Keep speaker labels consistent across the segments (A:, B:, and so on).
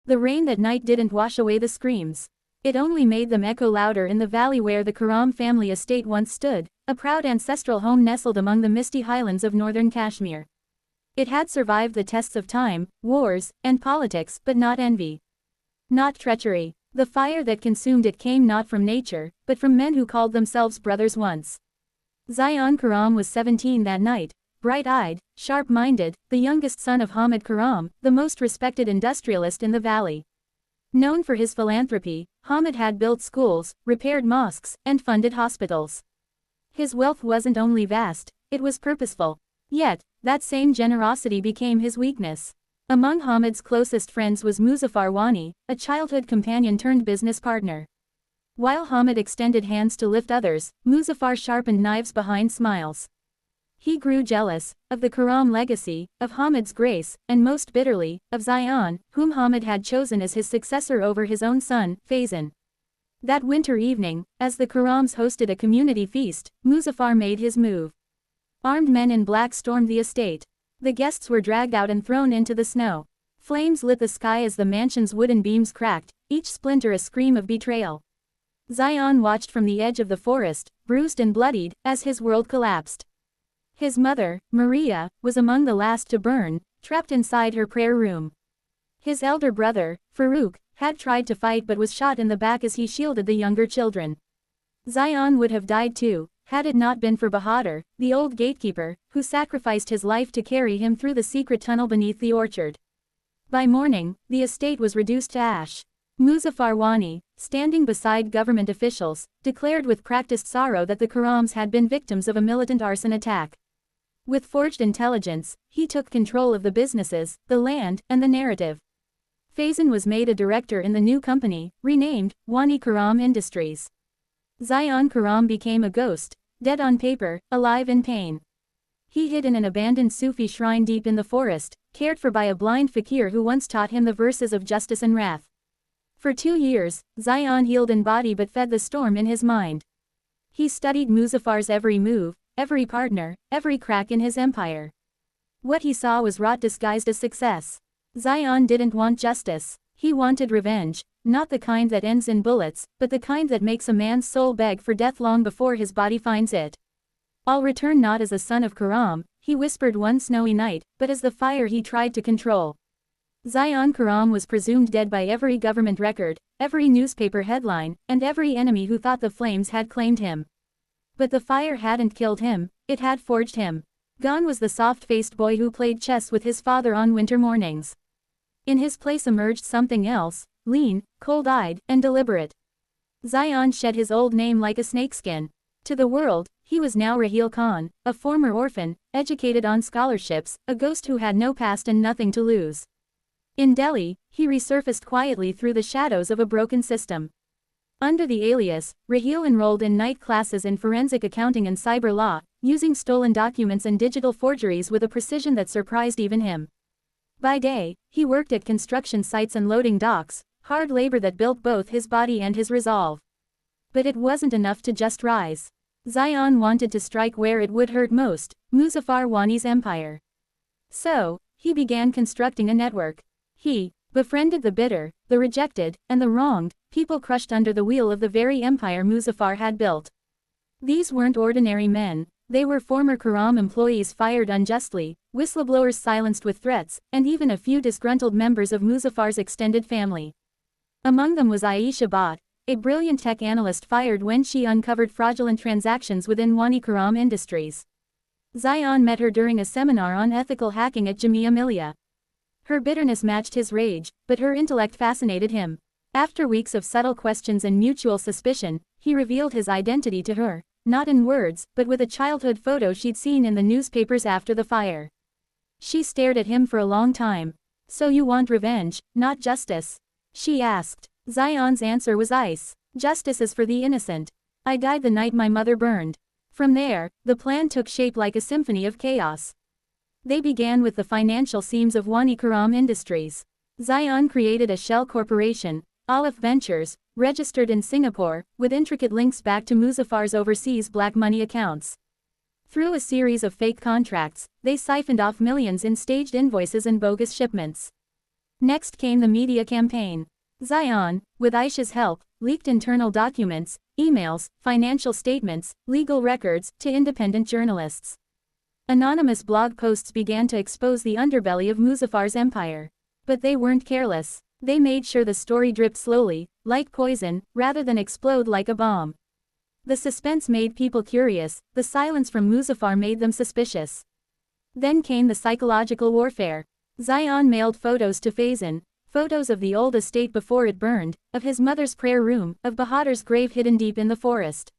A: The rain that night didn't wash away the screams. It only made them echo louder in the valley where the Karam family estate once stood, a proud ancestral home nestled among the misty highlands of northern Kashmir. It had survived the tests of time, wars, and politics, but not envy. Not treachery. The fire that consumed it came not from nature, but from men who called themselves brothers once. Zayan Karam was 17 that night, bright-eyed, sharp-minded, the youngest son of Hamid Karam, the most respected industrialist in the valley. Known for his philanthropy, Hamid had built schools, repaired mosques, and funded hospitals. His wealth wasn't only vast, it was purposeful. Yet, that same generosity became his weakness. Among Hamid's closest friends was Muzaffar Wani, a childhood companion turned business partner. While Hamid extended hands to lift others, Muzaffar sharpened knives behind smiles. He grew jealous of the Karam legacy, of Hamid's grace, and most bitterly, of Zayan, whom Hamid had chosen as his successor over his own son, Faizan. That winter evening, as the Karams hosted a community feast, Muzaffar made his move. Armed men in black stormed the estate. The guests were dragged out and thrown into the snow. Flames lit the sky as the mansion's wooden beams cracked, each splinter a scream of betrayal. Zayan watched from the edge of the forest, bruised and bloodied, as his world collapsed. His mother, Maria, was among the last to burn, trapped inside her prayer room. His elder brother, Farouk, had tried to fight but was shot in the back as he shielded the younger children. Zayan would have died too, had it not been for Bahadur, the old gatekeeper, who sacrificed his life to carry him through the secret tunnel beneath the orchard. By morning, the estate was reduced to ash. Muzaffar Wani, standing beside government officials, declared with practiced sorrow that the Karams had been victims of a militant arson attack. With forged intelligence, he took control of the businesses, the land, and the narrative. Faizan was made a director in the new company, renamed Wani Karam Industries. Zayan Karam became a ghost, dead on paper, alive in pain. He hid in an abandoned Sufi shrine deep in the forest, cared for by a blind fakir who once taught him the verses of justice and wrath. For 2 years, Zayan healed in body but fed the storm in his mind. He studied Muzaffar's every move, every partner, every crack in his empire. What he saw was rot disguised as success. Zayan didn't want justice. He wanted revenge, not the kind that ends in bullets, but the kind that makes a man's soul beg for death long before his body finds it. "I'll return not as a son of Karam," he whispered one snowy night, but as the fire he tried to control. Zayan Karam was presumed dead by every government record, every newspaper headline, and every enemy who thought the flames had claimed him. But the fire hadn't killed him, it had forged him. Gone was the soft-faced boy who played chess with his father on winter mornings. In his place emerged something else, lean, cold-eyed, and deliberate. Zayan shed his old name like a snakeskin. To the world, he was now Rahil Khan, a former orphan, educated on scholarships, a ghost who had no past and nothing to lose. In Delhi, he resurfaced quietly through the shadows of a broken system. Under the alias, Rahil enrolled in night classes in forensic accounting and cyber law, using stolen documents and digital forgeries with a precision that surprised even him. By day, he worked at construction sites and loading docks, hard labor that built both his body and his resolve. But it wasn't enough to just rise. Zayan wanted to strike where it would hurt most, Muzaffar Wani's empire. So, he began constructing a network. He befriended the bitter, the rejected, and the wronged, people crushed under the wheel of the very empire Muzaffar had built. These weren't ordinary men. They were former Karam employees fired unjustly, whistleblowers silenced with threats, and even a few disgruntled members of Muzaffar's extended family. Among them was Aisha Bhatt, a brilliant tech analyst fired when she uncovered fraudulent transactions within Wani Karam Industries. Zayan met her during a seminar on ethical hacking at Jamia Millia. Her bitterness matched his rage, but her intellect fascinated him. After weeks of subtle questions and mutual suspicion, he revealed his identity to her. Not in words, but with a childhood photo she'd seen in the newspapers after the fire. She stared at him for a long time. "So you want revenge, not justice?" she asked. Zayan's answer was ice. "Justice is for the innocent. I died the night my mother burned." From there, the plan took shape like a symphony of chaos. They began with the financial seams of Wani Karam Industries. Zayan created a shell corporation, Aleph Ventures, registered in Singapore, with intricate links back to Muzaffar's overseas black money accounts. Through a series of fake contracts, they siphoned off millions in staged invoices and bogus shipments. Next came the media campaign. Zayan, with Aisha's help, leaked internal documents, emails, financial statements, legal records, to independent journalists. Anonymous blog posts began to expose the underbelly of Muzaffar's empire. But they weren't careless. They made sure the story dripped slowly, like poison, rather than explode like a bomb. The suspense made people curious, the silence from Muzaffar made them suspicious. Then came the psychological warfare. Zayan mailed photos to Faizan, photos of the old estate before it burned, of his mother's prayer room, of Bahadur's grave hidden deep in the forest.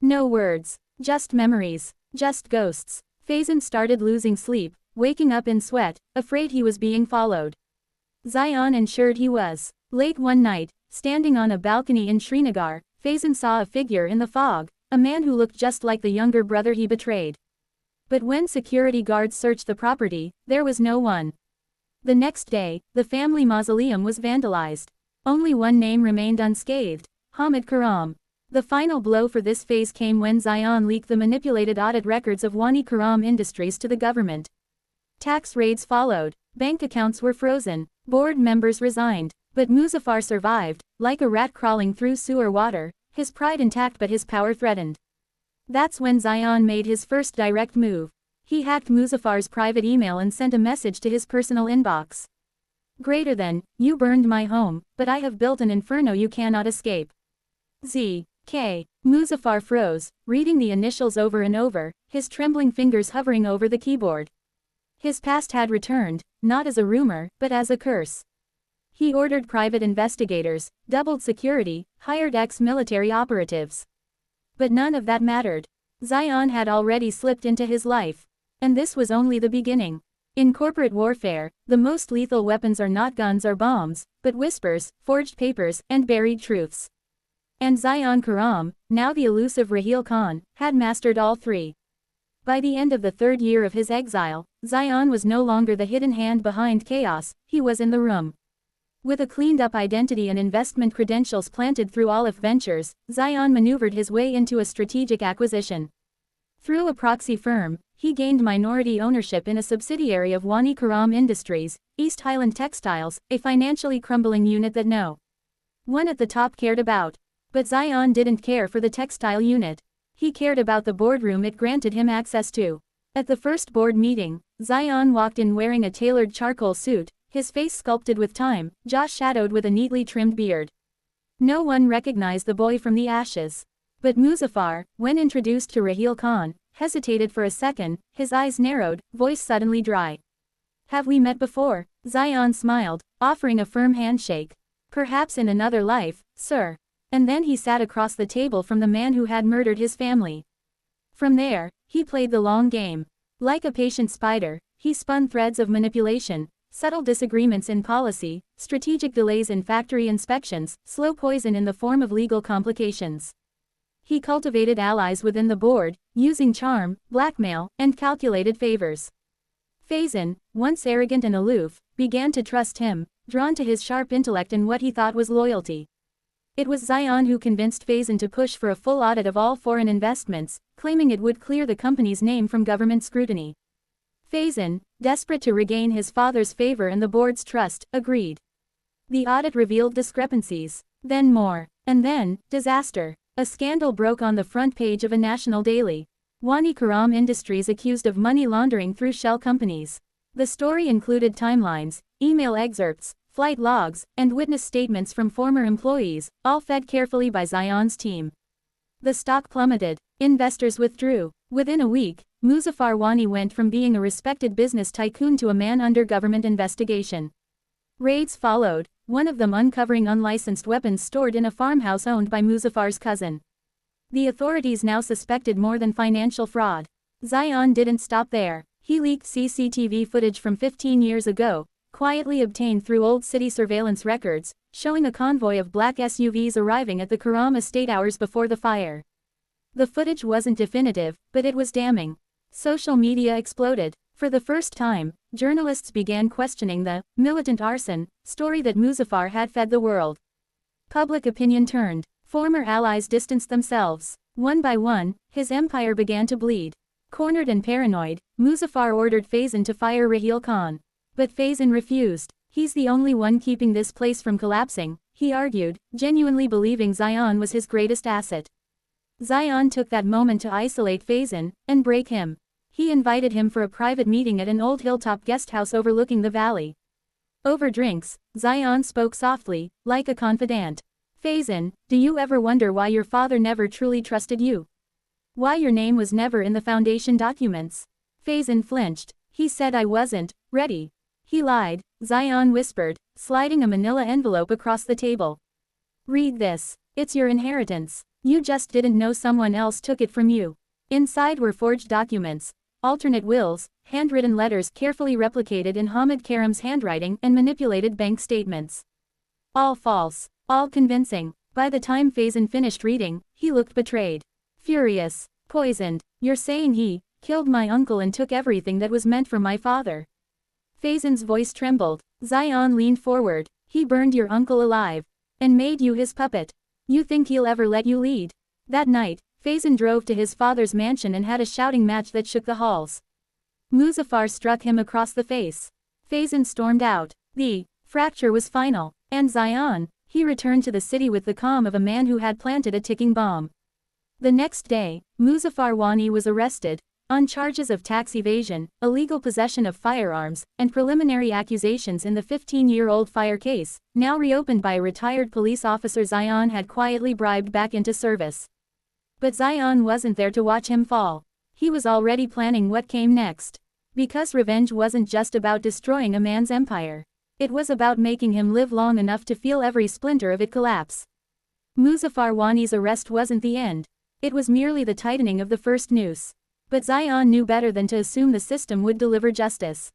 A: No words, just memories, just ghosts. Faizan started losing sleep, waking up in sweat, afraid he was being followed. Zayan ensured he was. Late one night, standing on a balcony in Srinagar, Faizan saw a figure in the fog, a man who looked just like the younger brother he betrayed. But when security guards searched the property, there was no one. The next day, the family mausoleum was vandalized. Only one name remained unscathed: Hamid Karam. The final blow for this phase came when Zayan leaked the manipulated audit records of Wani Karam Industries to the government. Tax raids followed, bank accounts were frozen, board members resigned, but Muzaffar survived, like a rat crawling through sewer water, his pride intact but his power threatened. That's when Zayan made his first direct move. He hacked Muzaffar's private email and sent a message to his personal inbox. Greater than, you burned my home, but I have built an inferno you cannot escape. Z.K. Muzaffar froze, reading the initials over and over, his trembling fingers hovering over the keyboard. His past had returned, not as a rumor, but as a curse. He ordered private investigators, doubled security, hired ex-military operatives. But none of that mattered. Zayan had already slipped into his life. And this was only the beginning. In corporate warfare, the most lethal weapons are not guns or bombs, but whispers, forged papers, and buried truths. And Zayan Karam, now the elusive Raheel Khan, had mastered all three. By the end of the third year of his exile, Zayan was no longer the hidden hand behind chaos, he was in the room. With a cleaned-up identity and investment credentials planted through Olive Ventures, Zayan maneuvered his way into a strategic acquisition. Through a proxy firm, he gained minority ownership in a subsidiary of Wani Karam Industries, East Highland Textiles, a financially crumbling unit that no one at the top cared about. But Zayan didn't care for the textile unit. He cared about the boardroom it granted him access to. At the first board meeting, Zayan walked in wearing a tailored charcoal suit, his face sculpted with time, jaw shadowed with a neatly trimmed beard. No one recognized the boy from the ashes. But Muzaffar, when introduced to Raheel Khan, hesitated for a second, his eyes narrowed, voice suddenly dry. Have we met before? Zayan smiled, offering a firm handshake. Perhaps in another life, sir. And then he sat across the table from the man who had murdered his family. From there, he played the long game. Like a patient spider, he spun threads of manipulation, subtle disagreements in policy, strategic delays in factory inspections, slow poison in the form of legal complications. He cultivated allies within the board, using charm, blackmail, and calculated favors. Faizan, once arrogant and aloof, began to trust him, drawn to his sharp intellect and what he thought was loyalty. It was Zayan who convinced Faizan to push for a full audit of all foreign investments, claiming it would clear the company's name from government scrutiny. Faizan, desperate to regain his father's favor and the board's trust, agreed. The audit revealed discrepancies. Then more. And then, disaster. A scandal broke on the front page of a national daily. Wani Karam Industries accused of money laundering through shell companies. The story included timelines, email excerpts, flight logs, and witness statements from former employees, all fed carefully by Zayan's team. The stock plummeted. Investors withdrew. Within a week, Muzaffar Wani went from being a respected business tycoon to a man under government investigation. Raids followed, one of them uncovering unlicensed weapons stored in a farmhouse owned by Muzaffar's cousin. The authorities now suspected more than financial fraud. Zayan didn't stop there. He leaked CCTV footage from 15 years ago, quietly obtained through old city surveillance records, showing a convoy of black SUVs arriving at the Karam estate hours before the fire. The footage wasn't definitive, but it was damning. Social media exploded. For the first time, journalists began questioning the militant arson story that Muzaffar had fed the world. Public opinion turned. Former allies distanced themselves. One by one, his empire began to bleed. Cornered and paranoid, Muzaffar ordered Faizan to fire Raheel Khan. But Faizan refused. He's the only one keeping this place from collapsing, he argued, genuinely believing Zayan was his greatest asset. Zayan took that moment to isolate Faison and break him. He invited him for a private meeting at an old hilltop guesthouse overlooking the valley. Over drinks, Zayan spoke softly, like a confidant. Faison, do you ever wonder why your father never truly trusted you? Why your name was never in the foundation documents? Faison flinched. He said I wasn't ready. He lied, Zayan whispered, sliding a manila envelope across the table. Read this. It's your inheritance. You just didn't know someone else took it from you. Inside were forged documents, alternate wills, handwritten letters carefully replicated in Zayan Karam's handwriting and manipulated bank statements. All false, all convincing. By the time Faison finished reading, he looked betrayed. Furious. Poisoned. You're saying he killed my uncle and took everything that was meant for my father. Faison's voice trembled. Zayan leaned forward. He burned your uncle alive. And made you his puppet. You think he'll ever let you lead? That night, Faison drove to his father's mansion and had a shouting match that shook the halls. Muzaffar struck him across the face. Faison stormed out. The fracture was final. And Zayan, he returned to the city with the calm of a man who had planted a ticking bomb. The next day, Muzaffar Wani was arrested, on charges of tax evasion, illegal possession of firearms, and preliminary accusations in the 15-year-old fire case, now reopened by a retired police officer Zayan had quietly bribed back into service. But Zayan wasn't there to watch him fall. He was already planning what came next. Because revenge wasn't just about destroying a man's empire. It was about making him live long enough to feel every splinter of it collapse. Muzaffar Wani's arrest wasn't the end. It was merely the tightening of the first noose. But Zayan knew better than to assume the system would deliver justice.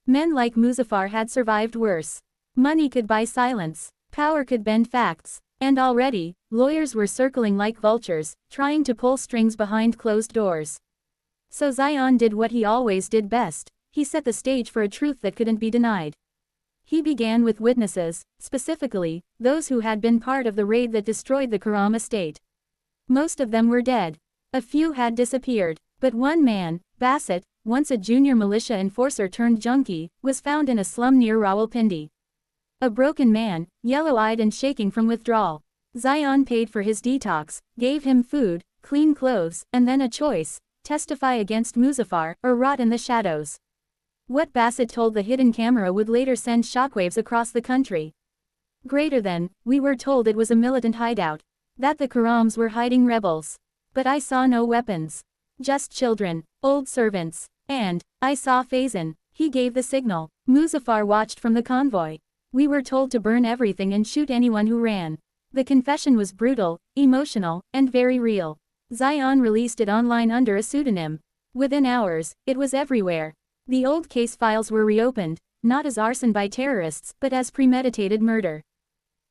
A: Men like Muzaffar had survived worse. Money could buy silence. Power could bend facts. And already, lawyers were circling like vultures, trying to pull strings behind closed doors. So Zayan did what he always did best. He set the stage for a truth that couldn't be denied. He began with witnesses, specifically, those who had been part of the raid that destroyed the Karam estate. Most of them were dead. A few had disappeared. But one man, Bassett, once a junior militia enforcer turned junkie, was found in a slum near Rawalpindi. A broken man, yellow-eyed and shaking from withdrawal. Zayan paid for his detox, gave him food, clean clothes, and then a choice: testify against Muzaffar or rot in the shadows. What Bassett told the hidden camera would later send shockwaves across the country. Greater than, we were told it was a militant hideout. That the Karams were hiding rebels. But I saw no weapons. Just children, old servants, and I saw Faison. He gave the signal. Muzaffar watched from the convoy. We were told to burn everything and shoot anyone who ran. The confession was brutal, emotional, and very real. Zayan released it online under a pseudonym. Within hours, it was everywhere. The old case files were reopened, not as arson by terrorists, but as premeditated murder.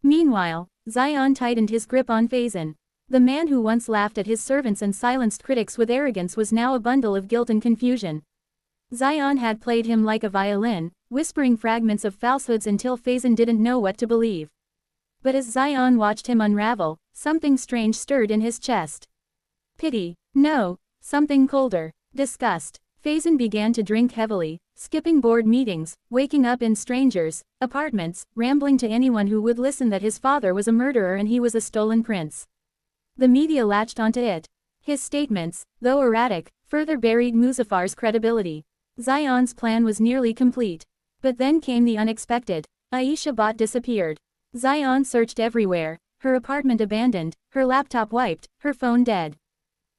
A: Meanwhile, Zayan tightened his grip on Faison. The man who once laughed at his servants and silenced critics with arrogance was now a bundle of guilt and confusion. Zayan had played him like a violin, whispering fragments of falsehoods until Faison didn't know what to believe. But as Zayan watched him unravel, something strange stirred in his chest. Pity. No, something colder. Disgust. Faison began to drink heavily, skipping board meetings, waking up in strangers' apartments, rambling to anyone who would listen that his father was a murderer and he was a stolen prince. The media latched onto it. His statements, though erratic, further buried Muzaffar's credibility. Zayan's plan was nearly complete. But then came the unexpected. Aisha Bhatt disappeared. Zayan searched everywhere, her apartment abandoned, her laptop wiped, her phone dead.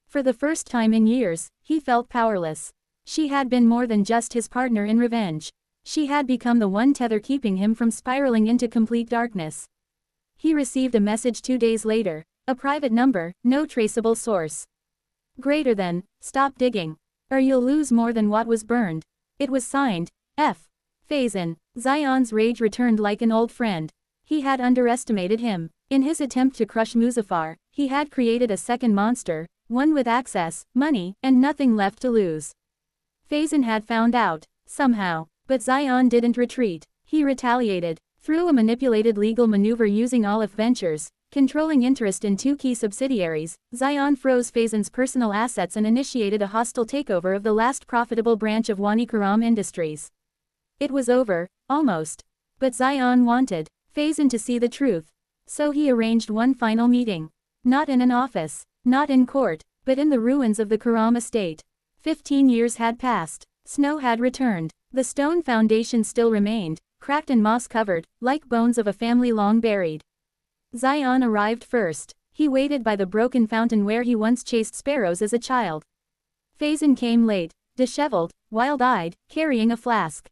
A: For the first time in years, he felt powerless. She had been more than just his partner in revenge. She had become the one tether keeping him from spiraling into complete darkness. He received a message 2 days later. A private number, no traceable source. Greater than, stop digging. Or you'll lose more than what was burned. It was signed, F. Faison. Zayan's rage returned like an old friend. He had underestimated him. In his attempt to crush Muzaffar, he had created a second monster, one with access, money, and nothing left to lose. Faison had found out, somehow. But Zayan didn't retreat. He retaliated. Through a manipulated legal maneuver using Olive Ventures, controlling interest in 2 key subsidiaries, Zayan froze Faison's personal assets and initiated a hostile takeover of the last profitable branch of Wani Karam Industries. It was over, almost. But Zayan wanted Faison to see the truth. So he arranged one final meeting. Not in an office, not in court, but in the ruins of the Karam estate. 15 years had passed. Snow had returned. The stone foundation still remained, cracked and moss-covered, like bones of a family long buried. Zayan arrived first. He waited by the broken fountain where he once chased sparrows as a child. Faison came late, disheveled, wild-eyed, carrying a flask.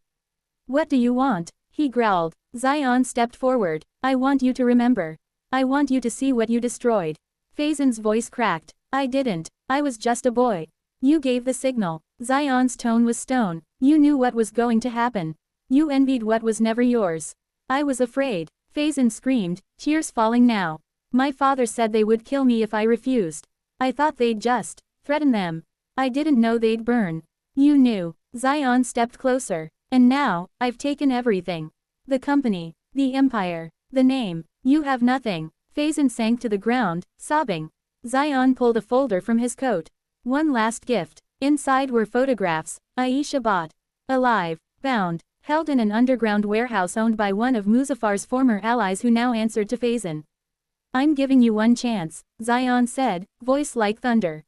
A: "What do you want?" he growled. Zayan stepped forward. "I want you to remember. I want you to see what you destroyed." Faison's voice cracked. "I didn't. I was just a boy. You gave the signal." Zayan's tone was stone. "You knew what was going to happen. You envied what was never yours." "I was afraid," Faison screamed, tears falling now. "My father said they would kill me if I refused. I thought they'd just threaten them. I didn't know they'd burn." "You knew." Zayan stepped closer. "And now, I've taken everything. The company, the empire, the name. You have nothing." Faison sank to the ground, sobbing. Zayan pulled a folder from his coat. One last gift. Inside were photographs Aisha bought. Alive, bound, held in an underground warehouse owned by one of Muzaffar's former allies who now answered to Faison. "I'm giving you one chance," Zayan said, voice like thunder.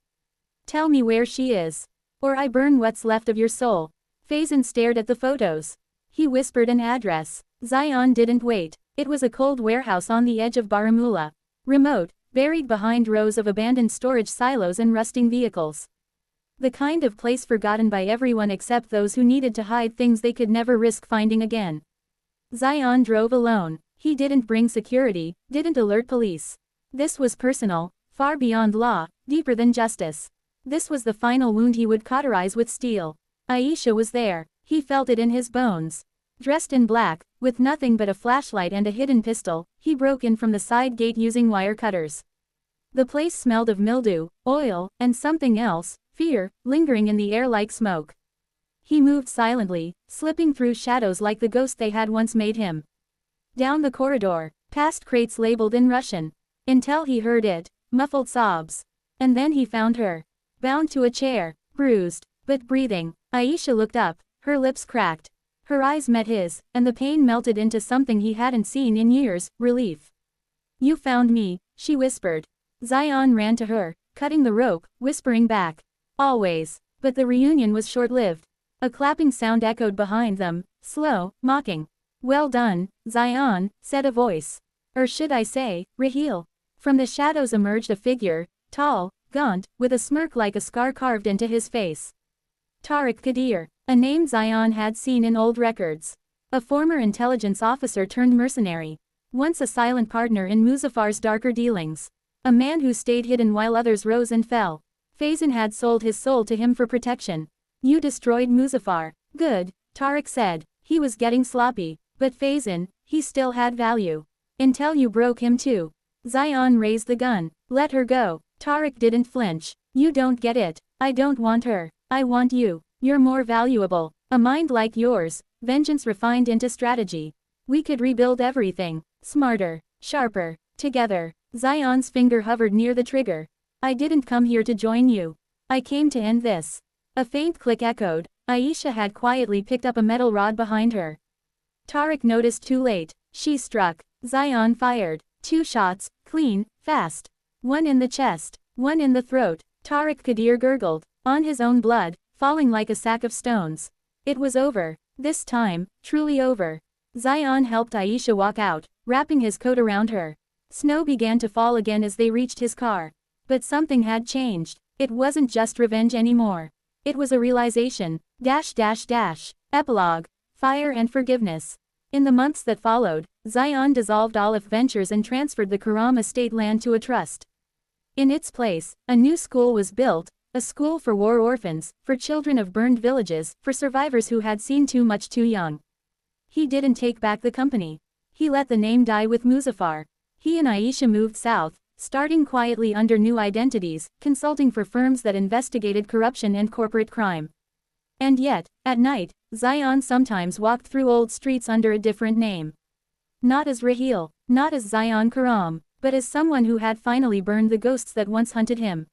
A: "Tell me where she is. Or I burn what's left of your soul." Faison stared at the photos. He whispered an address. Zayan didn't wait. It was a cold warehouse on the edge of Baramulla. Remote, buried behind rows of abandoned storage silos and rusting vehicles. The kind of place forgotten by everyone except those who needed to hide things they could never risk finding again. Zayan drove alone. He didn't bring security, didn't alert police. This was personal, far beyond law, deeper than justice. This was the final wound he would cauterize with steel. Aisha was there. He felt it in his bones. Dressed in black, with nothing but a flashlight and a hidden pistol, he broke in from the side gate using wire cutters. The place smelled of mildew, oil, and something else, fear, lingering in the air like smoke. He moved silently, slipping through shadows like the ghost they had once made him. Down the corridor, past crates labeled in Russian. Until he heard it, muffled sobs. And then he found her. Bound to a chair, bruised, but breathing. Aisha looked up, her lips cracked. Her eyes met his, and the pain melted into something he hadn't seen in years, relief. "You found me," she whispered. Zayan ran to her, cutting the rope, whispering back. "Always." But the reunion was short-lived. A clapping sound echoed behind them, slow, mocking. "Well done, Zayan," said a voice. Or should I say, Raheel. From the shadows emerged a figure, tall, gaunt, with a smirk like a scar carved into his face. Tariq Kadir, a name Zayan had seen in old records. A former intelligence officer turned mercenary. Once a silent partner in Muzaffar's darker dealings. A man who stayed hidden while others rose and fell. Faison had sold his soul to him for protection. "You destroyed Muzaffar." "Good," Tariq said. He was getting sloppy. "But Faison, he still had value. Until you broke him too." Zayan raised the gun. "Let her go." Tariq didn't flinch. "You don't get it. I don't want her. I want you. You're more valuable. A mind like yours, vengeance refined into strategy. We could rebuild everything. Smarter, sharper, together." Zayan's finger hovered near the trigger. "I didn't come here to join you. I came to end this." A faint click echoed. Aisha had quietly picked up a metal rod behind her. Tariq noticed too late. She struck. Zayan fired. 2 shots, clean, fast. One in the chest, one in the throat. Tariq Kadir gurgled, on his own blood, falling like a sack of stones. It was over. This time, truly over. Zayan helped Aisha walk out, wrapping his coat around her. Snow began to fall again as they reached his car. But something had changed. It wasn't just revenge anymore. It was a realization. Epilogue. Fire and forgiveness. In the months that followed, Zayan dissolved Olive Ventures and transferred the Karam estate land to a trust. In its place, a new school was built, a school for war orphans, for children of burned villages, for survivors who had seen too much too young. He didn't take back the company. He let the name die with Muzaffar. He and Aisha moved south, starting quietly under new identities, consulting for firms that investigated corruption and corporate crime. And yet, at night, Zayan sometimes walked through old streets under a different name. Not as Raheel, not as Zayan Karam, but as someone who had finally burned the ghosts that once hunted him.